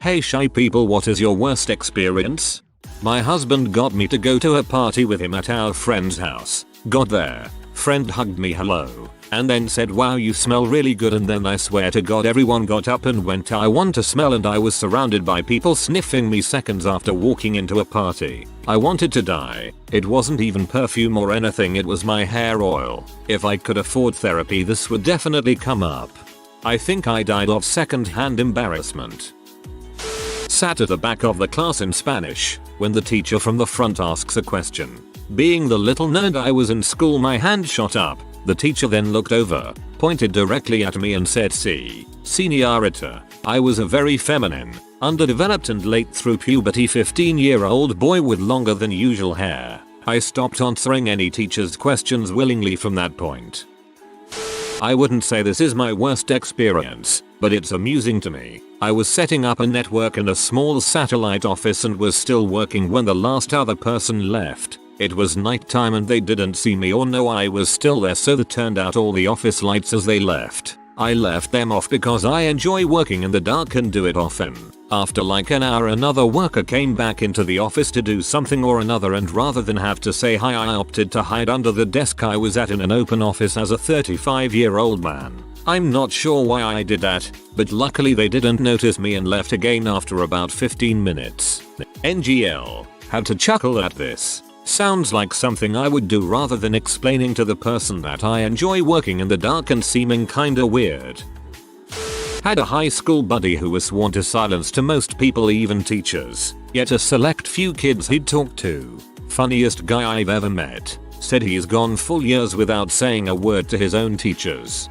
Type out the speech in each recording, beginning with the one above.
Hey shy people, what is your worst experience? My husband got me to go to a party with him at our friend's house. Got there, friend hugged me hello, and then said wow you smell really good, and then I swear to god everyone got up and went I want to smell, and I was surrounded by people sniffing me seconds after walking into a party. I wanted to die. It wasn't even perfume or anything, it was my hair oil. If I could afford therapy this would definitely come up. I think I died of second-hand embarrassment. Sat at the back of the class in Spanish when the teacher from the front asks a question. Being the little nerd I was in school, my hand shot up. The teacher then looked over, pointed directly at me and said señorita. I was a very feminine, underdeveloped and late through puberty 15-year-old boy with longer than usual hair. I stopped answering any teacher's questions willingly from that point. I wouldn't say this is my worst experience, but it's amusing to me. I was setting up a network in a small satellite office and was still working when the last other person left. It was nighttime and they didn't see me or know I was still there, so they turned out all the office lights as they left. I left them off because I enjoy working in the dark and do it often. After like an hour another worker came back into the office to do something or another, and rather than have to say hi I opted to hide under the desk I was at in an open office as a 35-year-old man. I'm not sure why I did that, but luckily they didn't notice me and left again after about 15 minutes. NGL. Had to chuckle at this. Sounds like something I would do rather than explaining to the person that I enjoy working in the dark and seeming kinda weird. Had a high school buddy who was sworn to silence to most people, even teachers, yet a select few kids he'd talk to. Funniest guy I've ever met. Said he's gone full years without saying a word to his own teachers.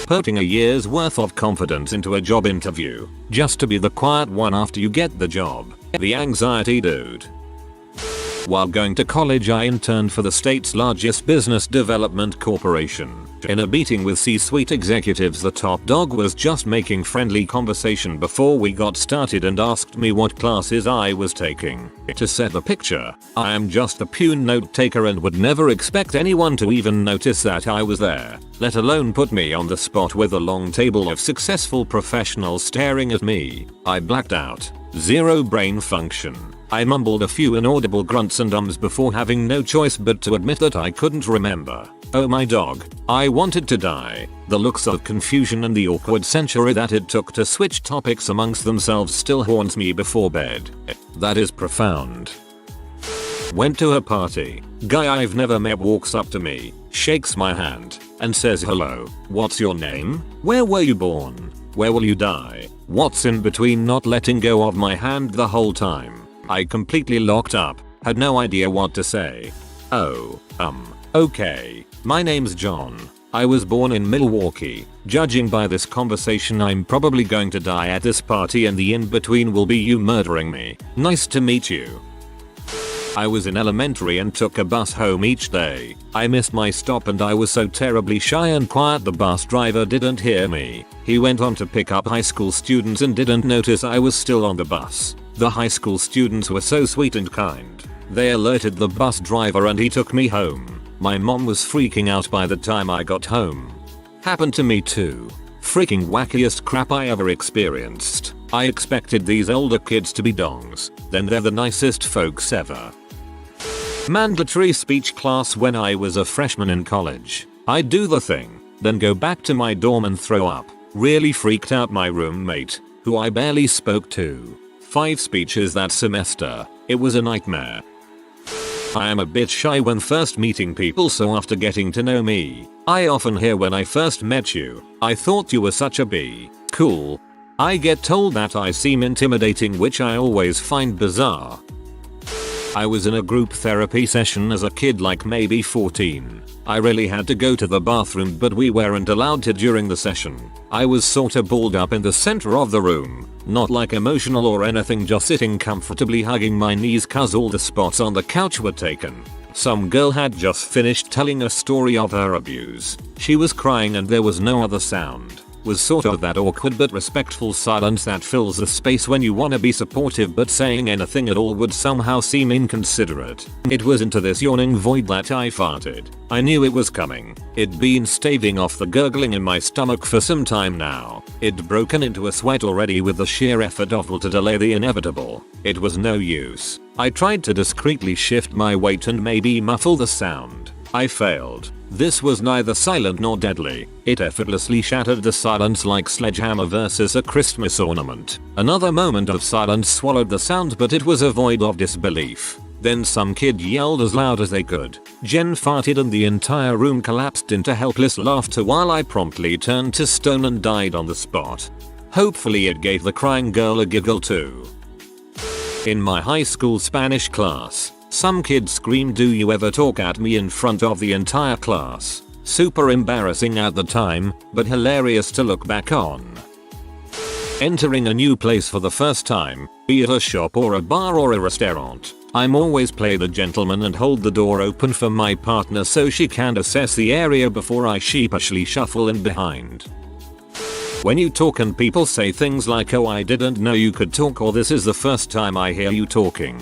Putting a year's worth of confidence into a job interview, just to be the quiet one after you get the job. The anxiety dude. While going to college I interned for the state's largest business development corporation. In a meeting with C-suite executives, the top dog was just making friendly conversation before we got started and asked me what classes I was taking. To set the picture, I am just a pure note taker and would never expect anyone to even notice that I was there, let alone put me on the spot with a long table of successful professionals staring at me. I blacked out. Zero brain function. I mumbled a few inaudible grunts and ums before having no choice but to admit that I couldn't remember. Oh my dog. I wanted to die. The looks of confusion and the awkward century that it took to switch topics amongst themselves still haunts me before bed. That is profound. Went to a party. Guy I've never met walks up to me, shakes my hand, and says hello. What's your name? Where were you born? Where will you die? What's in between? Not letting go of my hand the whole time. I completely locked up, had no idea what to say. Okay. My name's John. I was born in Milwaukee. Judging by this conversation I'm probably going to die at this party and the in-between will be you murdering me. Nice to meet you. I was in elementary and took a bus home each day. I missed my stop and I was so terribly shy and quiet the bus driver didn't hear me. He went on to pick up high school students and didn't notice I was still on the bus. The high school students were so sweet and kind. They alerted the bus driver and he took me home. My mom was freaking out by the time I got home. Happened to me too. Freaking wackiest crap I ever experienced. I expected these older kids to be dongs. Then they're the nicest folks ever. Mandatory speech class when I was a freshman in college. I'd do the thing, then go back to my dorm and throw up. Really freaked out my roommate, who I barely spoke to. 5 speeches that semester. It was a nightmare. I am a bit shy when first meeting people, so after getting to know me, I often hear when I first met you, I thought you were such a b. Cool. I get told that I seem intimidating, which I always find bizarre. I was in a group therapy session as a kid, like maybe 14. I really had to go to the bathroom but we weren't allowed to during the session. I was sorta balled up in the center of the room. Not like emotional or anything, just sitting comfortably hugging my knees cause all the spots on the couch were taken. Some girl had just finished telling a story of her abuse. She was crying and there was no other sound. was sort of that awkward but respectful silence that fills the space when you wanna be supportive but saying anything at all would somehow seem inconsiderate. It was into this yawning void that I farted. I knew it was coming. It'd been staving off the gurgling in my stomach for some time now. It'd broken into a sweat already with the sheer effort of will to delay the inevitable. It was no use. I tried to discreetly shift my weight and maybe muffle the sound. I failed. This was neither silent nor deadly. It effortlessly shattered the silence like sledgehammer versus a Christmas ornament. Another moment of silence swallowed the sound, but it was a void of disbelief. Then some kid yelled as loud as they could. Jen farted and the entire room collapsed into helpless laughter while I promptly turned to stone and died on the spot. Hopefully it gave the crying girl a giggle too. In my high school Spanish class, some kid screamed, "Do you ever talk at me?" in front of the entire class. Super embarrassing at the time, but hilarious to look back on. Entering a new place for the first time, be it a shop or a bar or a restaurant, I'm always play the gentleman and hold the door open for my partner so she can assess the area before I sheepishly shuffle in behind. When you talk and people say things like, "Oh, I didn't know you could talk," or "This is the first time I hear you talking."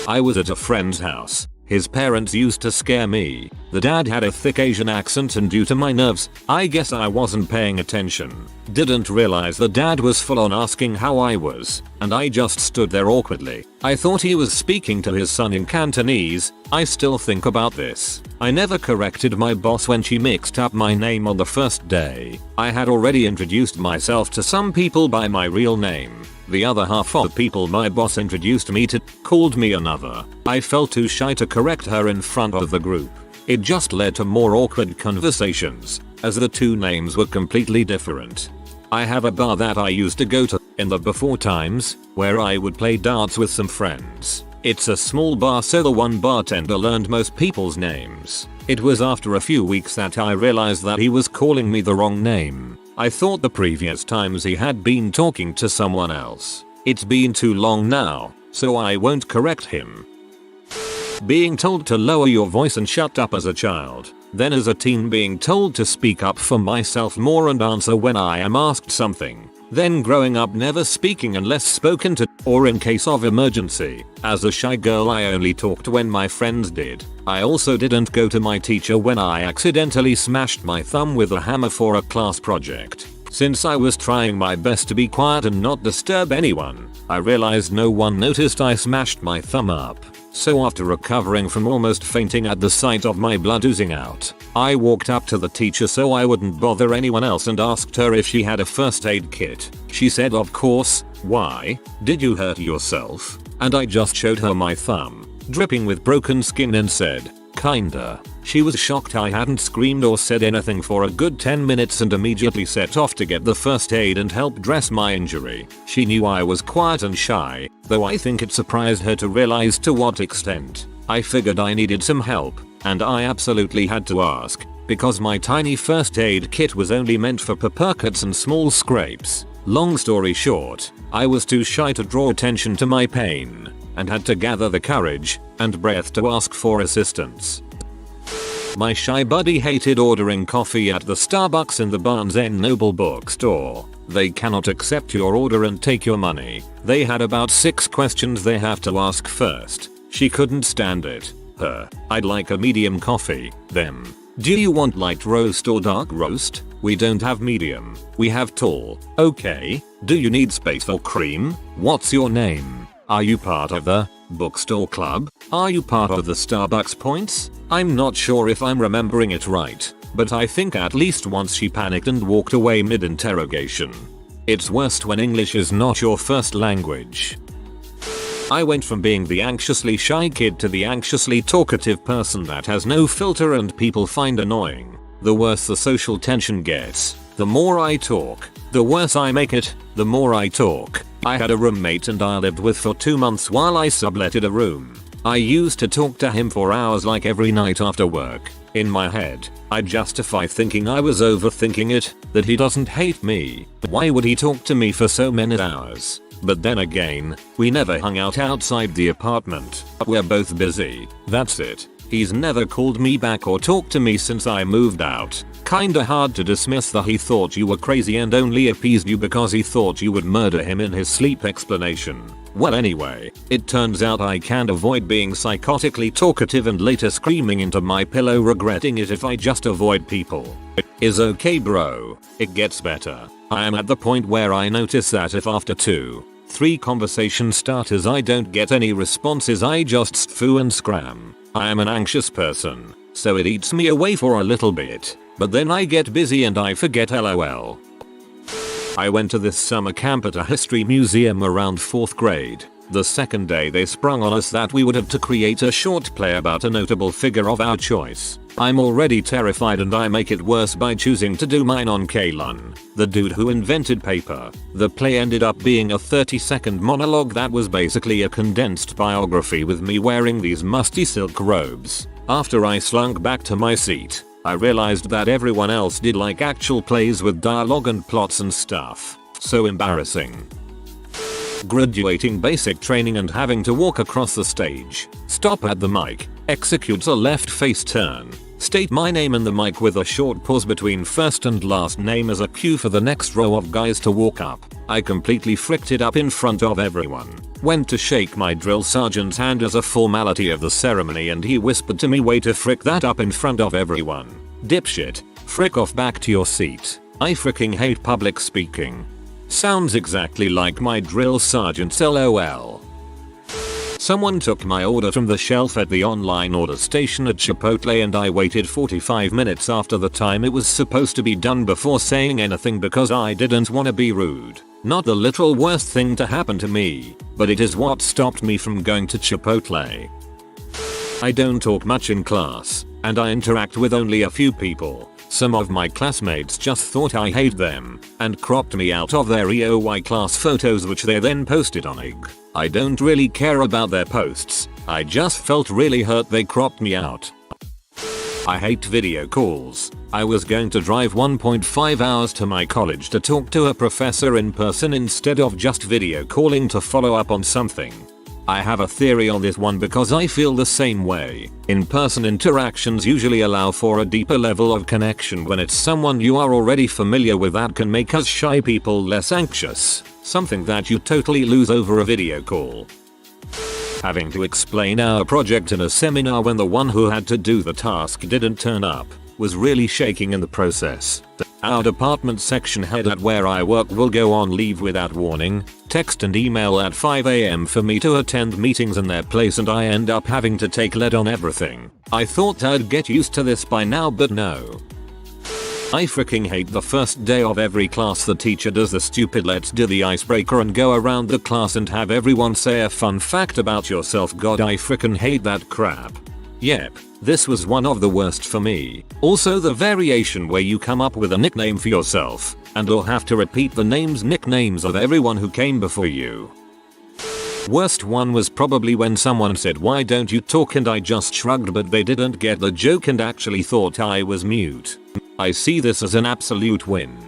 I was at a friend's house. His parents used to scare me. The dad had a thick Asian accent and due to my nerves, I guess I wasn't paying attention. Didn't realize the dad was full on asking how I was, and I just stood there awkwardly. I thought he was speaking to his son in Cantonese. I still think about this. I never corrected my boss when she mixed up my name on the first day. I had already introduced myself to some people by my real name. The other half of the people my boss introduced me to called me another. I felt too shy to correct her in front of the group. It just led to more awkward conversations, as the two names were completely different. I have a bar that I used to go to in the before times, where I would play darts with some friends. It's a small bar, so the one bartender learned most people's names. It was after a few weeks that I realized that he was calling me the wrong name. I thought the previous times he had been talking to someone else. It's been too long now, so I won't correct him. Being told to lower your voice and shut up as a child. Then as a teen being told to speak up for myself more and answer when I am asked something. Then growing up never speaking unless spoken to or in case of emergency. As a shy girl I only talked when my friends did. I also didn't go to my teacher when I accidentally smashed my thumb with a hammer for a class project. Since I was trying my best to be quiet and not disturb anyone, I realized no one noticed I smashed my thumb up. So after recovering from almost fainting at the sight of my blood oozing out, I walked up to the teacher so I wouldn't bother anyone else and asked her if she had a first aid kit. She said, "Of course. Why? Did you hurt yourself?" And I just showed her my thumb, dripping with broken skin, and said, "Kinda." She was shocked I hadn't screamed or said anything for a good 10 minutes and immediately set off to get the first aid and help dress my injury. She knew I was quiet and shy, though I think it surprised her to realize to what extent. I figured I needed some help, and I absolutely had to ask, because my tiny first aid kit was only meant for percuts and small scrapes. Long story short, I was too shy to draw attention to my pain, and had to gather the courage and breath to ask for assistance. My shy buddy hated ordering coffee at the Starbucks in the Barnes & Noble bookstore. They cannot accept your order and take your money. They had about 6 questions they have to ask first. She couldn't stand it. Her, "I'd like a medium coffee." Them, "Do you want light roast or dark roast? We don't have medium. We have tall." "Okay. Do you need space or cream? What's your name? Are you part of the bookstore club? Are you part of the Starbucks points?" I'm not sure if I'm remembering it right, but I think at least once she panicked and walked away mid-interrogation. It's worst when English is not your first language. I went from being the anxiously shy kid to the anxiously talkative person that has no filter and people find annoying. The worse the social tension gets, the more I talk. The worse I make it, the more I talk. I had a roommate and I lived with for 2 months while I subletted a room. I used to talk to him for hours like every night after work. In my head, I'd justify thinking I was overthinking it, that he doesn't hate me. Why would he talk to me for so many hours? But then again, we never hung out outside the apartment. We're both busy. That's it. He's never called me back or talked to me since I moved out. Kinda hard to dismiss the he thought you were crazy and only appeased you because he thought you would murder him in his sleep explanation. Well anyway, it turns out I can't avoid being psychotically talkative and later screaming into my pillow regretting it if I just avoid people. Is okay bro. It gets better. I am at the point where I notice that if after 2-3 conversation starters I don't get any responses I just sfoo and scram. I am an anxious person, so it eats me away for a little bit. But then I get busy and I forget lol. I went to this summer camp at a history museum around 4th grade. The second day they sprung on us that we would have to create a short play about a notable figure of our choice. I'm already terrified and I make it worse by choosing to do mine on Kalun, the dude who invented paper. The play ended up being a 30-second monologue that was basically a condensed biography with me wearing these musty silk robes. After I slunk back to my seat, I realized that everyone else did like actual plays with dialogue and plots and stuff. So embarrassing. Graduating basic training and having to walk across the stage, stop at the mic, execute a left face turn, state my name in the mic with a short pause between first and last name as a cue for the next row of guys to walk up. I completely fricked it up in front of everyone. Went to shake my drill sergeant's hand as a formality of the ceremony and he whispered to me, way to frick that up in front of everyone. Dipshit. Frick off back to your seat. I freaking hate public speaking. Sounds exactly like my drill sergeant's lol. Someone took my order from the shelf at the online order station at Chipotle and I waited 45 minutes after the time it was supposed to be done before saying anything because I didn't want to be rude. Not the literal worst thing to happen to me, but it is what stopped me from going to Chipotle. I don't talk much in class, and I interact with only a few people. Some of my classmates just thought I hate them, and cropped me out of their EOY class photos which they then posted on IG. I don't really care about their posts, I just felt really hurt they cropped me out. I hate video calls. I was going to drive 1.5 hours to my college to talk to a professor in person instead of just video calling to follow up on something. I have a theory on this one because I feel the same way. In-person interactions usually allow for a deeper level of connection when it's someone you are already familiar with. That can make us shy people less anxious, something that you totally lose over a video call. Having to explain our project in a seminar when the one who had to do the task didn't turn up was really shaking in the process. Our department section head at where I work will go on leave without warning, text and email at 5 AM for me to attend meetings in their place and I end up having to take lead on everything. I thought I'd get used to this by now but no. I freaking hate the first day of every class the teacher does the stupid let's do the icebreaker and go around the class and have everyone say a fun fact about yourself. God, I freaking hate that crap. Yep, this was one of the worst for me. Also the variation where you come up with a nickname for yourself and you'll have to repeat the nicknames of everyone who came before you. Worst one was probably when someone said why don't you talk and I just shrugged but they didn't get the joke and actually thought I was mute. I see this as an absolute win.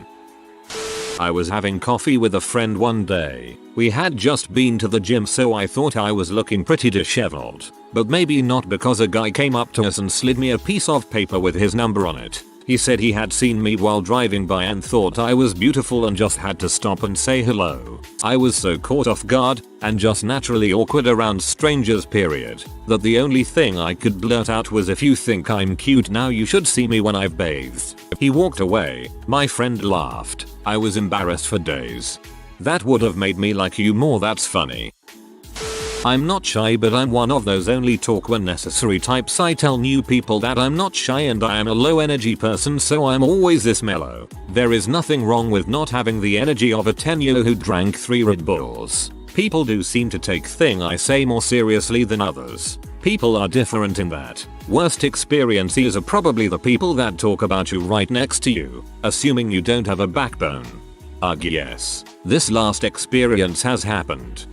I was having coffee with a friend one day. We had just been to the gym so I thought I was looking pretty disheveled. But maybe not because a guy came up to us and slid me a piece of paper with his number on it. He said he had seen me while driving by and thought I was beautiful and just had to stop and say hello. I was so caught off guard and just naturally awkward around strangers period that the only thing I could blurt out was if you think I'm cute now you should see me when I've bathed. He walked away. My friend laughed. I was embarrassed for days. That would have made me like you more. That's funny. I'm not shy but I'm one of those only talk when necessary types. I tell new people that I'm not shy and I am a low energy person so I'm always this mellow. There is nothing wrong with not having the energy of a 10-year-old who drank 3 Red Bulls. People do seem to take thing I say more seriously than others. People are different in that. Worst experiences are probably the people that talk about you right next to you, assuming you don't have a backbone. Ugh yes. This last experience has happened.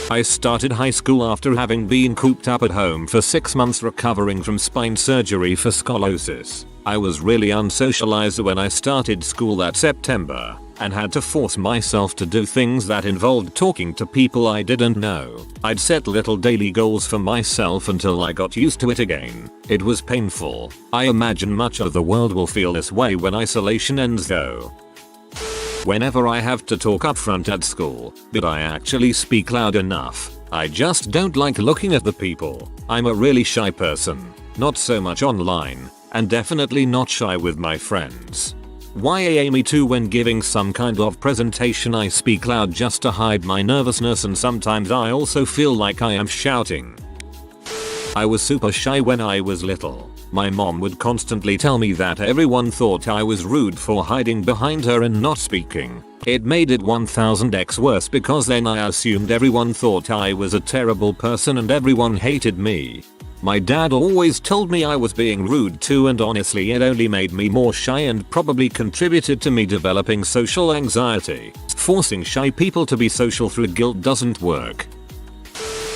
I started high school after having been cooped up at home for 6 months recovering from spine surgery for scoliosis. I was really unsocialized when I started school that September and had to force myself to do things that involved talking to people I didn't know. I'd set little daily goals for myself until I got used to it again. It was painful. I imagine much of the world will feel this way when isolation ends though. Whenever I have to talk up front at school, but I actually speak loud enough. I just don't like looking at the people. I'm a really shy person, not so much online, and definitely not shy with my friends. YAA me too when giving some kind of presentation I speak loud just to hide my nervousness and sometimes I also feel like I am shouting. I was super shy when I was little. My mom would constantly tell me that everyone thought I was rude for hiding behind her and not speaking. It made it 1000x worse because then I assumed everyone thought I was a terrible person and everyone hated me. My dad always told me I was being rude too, and honestly it only made me more shy and probably contributed to me developing social anxiety. Forcing shy people to be social through guilt doesn't work.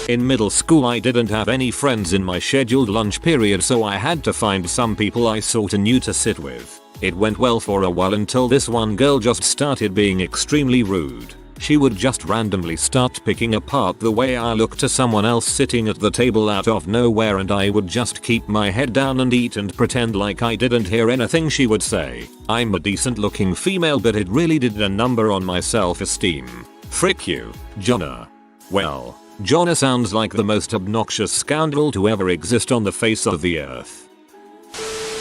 In middle school I didn't have any friends in my scheduled lunch period, so I had to find some people I sorta knew to sit with. It went well for a while until this one girl just started being extremely rude. She would just randomly start picking apart the way I looked to someone else sitting at the table out of nowhere, and I would just keep my head down and eat and pretend like I didn't hear anything she would say. I'm a decent looking female, but it really did a number on my self-esteem. Frick you, Jonna. Well, Jonna sounds like the most obnoxious scoundrel to ever exist on the face of the earth.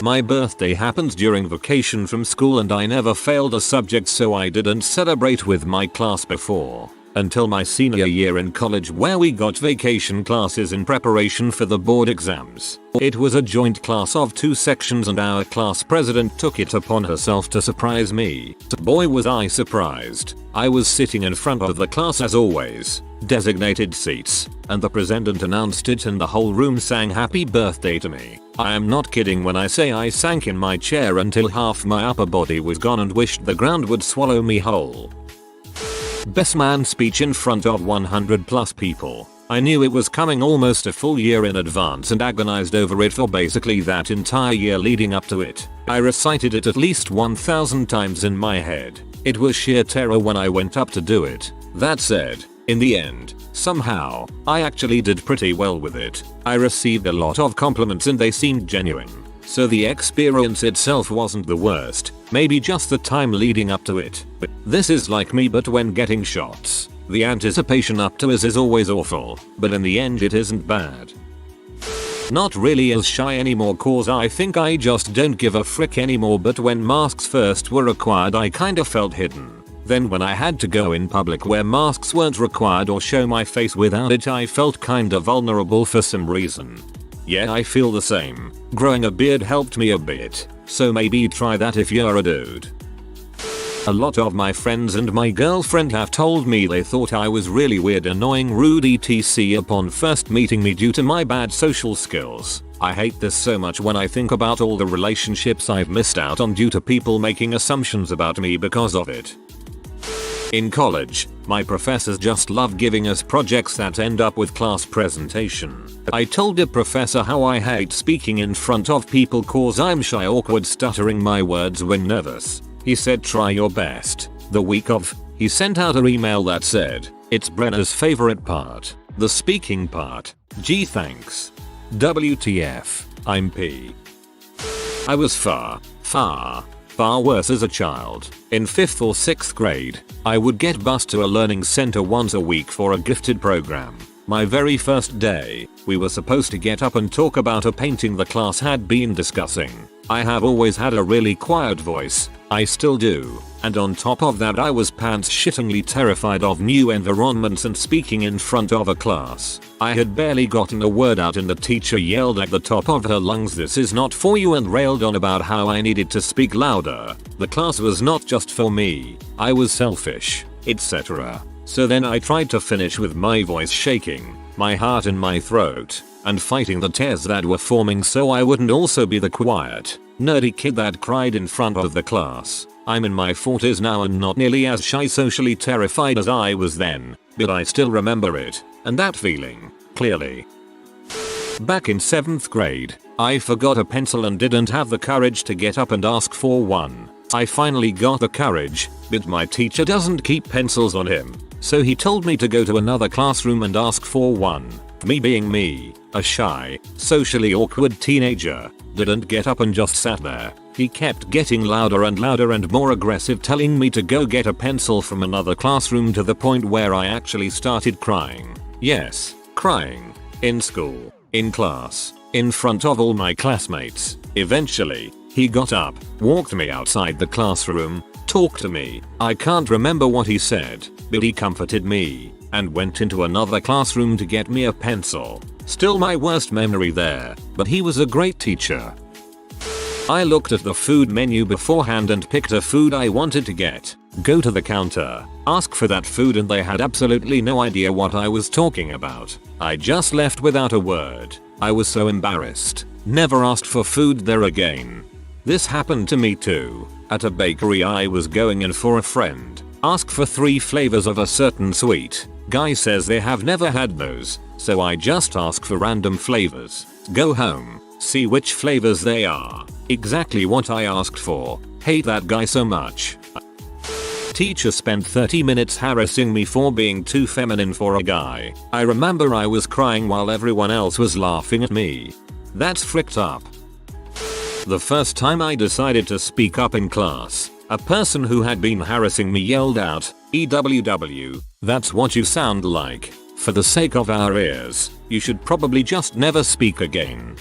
My birthday happened during vacation from school and I never failed a subject, so I didn't celebrate with my class before. Until my senior year in college, where we got vacation classes in preparation for the board exams. It was a joint class of 2 sections and our class president took it upon herself to surprise me. Boy was I surprised. I was sitting in front of the class as always, designated seats, and the president announced it and the whole room sang happy birthday to me. I am not kidding when I say I sank in my chair until half my upper body was gone and wished the ground would swallow me whole. Best man speech in front of 100+ people. I knew it was coming almost a full year in advance and agonized over it for basically that entire year leading up to it. I recited it at least 1000 times in my head. It was sheer terror when I went up to do it. That said, in the end, somehow, I actually did pretty well with it. I received a lot of compliments and they seemed genuine. So the experience itself wasn't the worst, maybe just the time leading up to it. But this is like me but when getting shots. The anticipation up to it is always awful, but in the end it isn't bad. Not really as shy anymore cause I think I just don't give a frick anymore, but when masks first were required I kinda felt hidden. Then when I had to go in public where masks weren't required or show my face without it, I felt kinda vulnerable for some reason. Yeah, I feel the same. Growing a beard helped me a bit, so maybe try that if you're a dude. A lot of my friends and my girlfriend have told me they thought I was really weird, annoying, rude, etc. upon first meeting me due to my bad social skills. I hate this so much when I think about all the relationships I've missed out on due to people making assumptions about me because of it. In college, my professors just love giving us projects that end up with class presentation. I told a professor how I hate speaking in front of people cause I'm shy, awkward, stuttering my words when nervous. He said try your best. The week of, he sent out an email that said, it's Brenna's favorite part, the speaking part. Gee thanks. WTF, I'm P. I was far worse as a child. In 5th or 6th grade, I would get bused to a learning center once a week for a gifted program. My very first day, we were supposed to get up and talk about a painting the class had been discussing. I have always had a really quiet voice, I still do, and on top of that I was pants shittingly terrified of new environments and speaking in front of a class. I had barely gotten a word out and the teacher yelled at the top of her lungs, "This is not for you," and railed on about how I needed to speak louder. The class was not just for me, I was selfish, etc. So then I tried to finish with my voice shaking, my heart in my throat, and fighting the tears that were forming so I wouldn't also be the quiet, nerdy kid that cried in front of the class. I'm in my 40s now and not nearly as shy, socially terrified as I was then, but I still remember it, and that feeling, clearly. Back in 7th grade, I forgot a pencil and didn't have the courage to get up and ask for one. I finally got the courage, but my teacher doesn't keep pencils on him, so he told me to go to another classroom and ask for one. Me being me, a shy, socially awkward teenager, didn't get up and just sat there. He kept getting louder and more aggressive, telling me to go get a pencil from another classroom, to the point where I actually started crying. Yes, crying. In school, in class, in front of all my classmates. Eventually, he got up, walked me outside the classroom, talked to me. I can't remember what he said, but he comforted me, and went into another classroom to get me a pencil. Still my worst memory there, but he was a great teacher. I looked at the food menu beforehand and picked a food I wanted to get. Go to the counter, ask for that food, and they had absolutely no idea what I was talking about. I just left without a word. I was so embarrassed. Never asked for food there again. This happened to me too. At a bakery I was going in for a friend. Ask for 3 flavors of a certain sweet. Guy says they have never had those, so I just ask for random flavors. Go home, see which flavors they are. Exactly what I asked for. Hate that guy so much. Teacher spent 30 minutes harassing me for being too feminine for a guy. I remember I was crying while everyone else was laughing at me. That's fricked up. The first time I decided to speak up in class, a person who had been harassing me yelled out, "EWW, that's what you sound like. For the sake of our ears, you should probably just never speak again."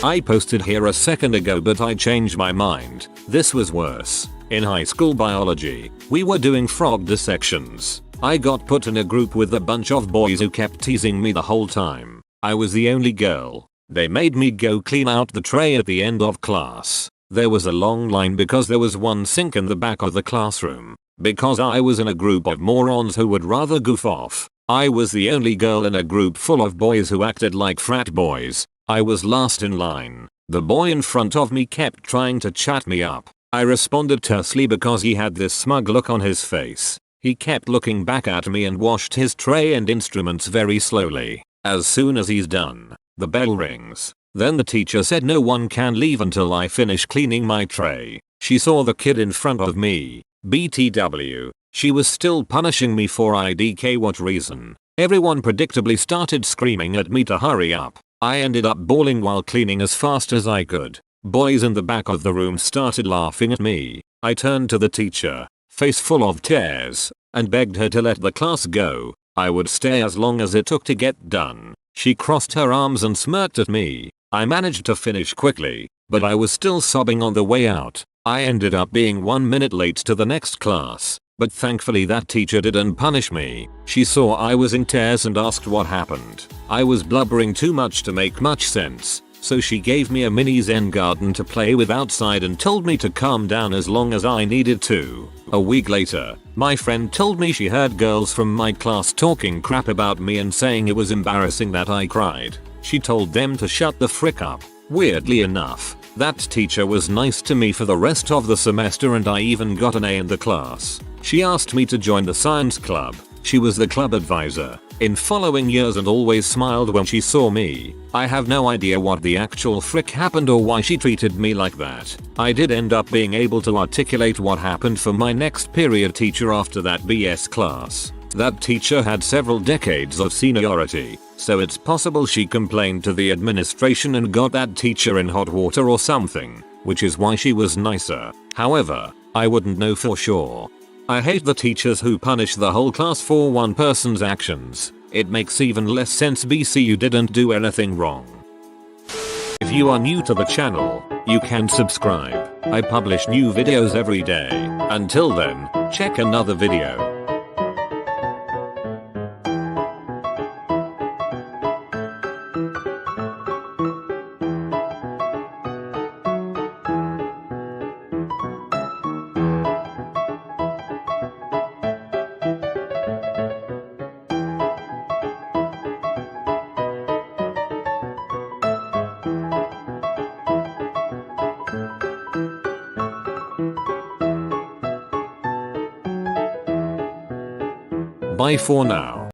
I posted here a second ago, but I changed my mind. This was worse. In high school biology, we were doing frog dissections. I got put in a group with a bunch of boys who kept teasing me the whole time. I was the only girl. They made me go clean out the tray at the end of class. There was a long line because there was one sink in the back of the classroom. Because I was in a group of morons who would rather goof off, I was the only girl in a group full of boys who acted like frat boys. I was last in line. The boy in front of me kept trying to chat me up. I responded tersely because he had this smug look on his face. He kept looking back at me and washed his tray and instruments very slowly. As soon as he's done, the bell rings. Then the teacher said no one can leave until I finish cleaning my tray. She saw the kid in front of me. BTW. She was still punishing me for IDK what reason. Everyone predictably started screaming at me to hurry up. I ended up bawling while cleaning as fast as I could. Boys in the back of the room started laughing at me. I turned to the teacher, face full of tears, and begged her to let the class go. I would stay as long as it took to get done. She crossed her arms and smirked at me. I managed to finish quickly, but I was still sobbing on the way out. I ended up being 1 minute late to the next class, but thankfully that teacher didn't punish me. She saw I was in tears and asked what happened. I was blubbering too much to make much sense, so she gave me a mini Zen garden to play with outside and told me to calm down as long as I needed to. A week later, my friend told me she heard girls from my class talking crap about me and saying it was embarrassing that I cried. She told them to shut the frick up. Weirdly enough, that teacher was nice to me for the rest of the semester and I even got an A in the class. She asked me to join the science club. She was the club advisor in following years and always smiled when she saw me. I have no idea what the actual frick happened or why she treated me like that. I did end up being able to articulate what happened for my next period teacher after that BS class. That teacher had several decades of seniority, so it's possible she complained to the administration and got that teacher in hot water or something, which is why she was nicer. However, I wouldn't know for sure. I hate the teachers who punish the whole class for one person's actions. It makes even less sense. BC, you didn't do anything wrong. If you are new to the channel, you can subscribe. I publish new videos every day. Until then, check another video. Bye for now.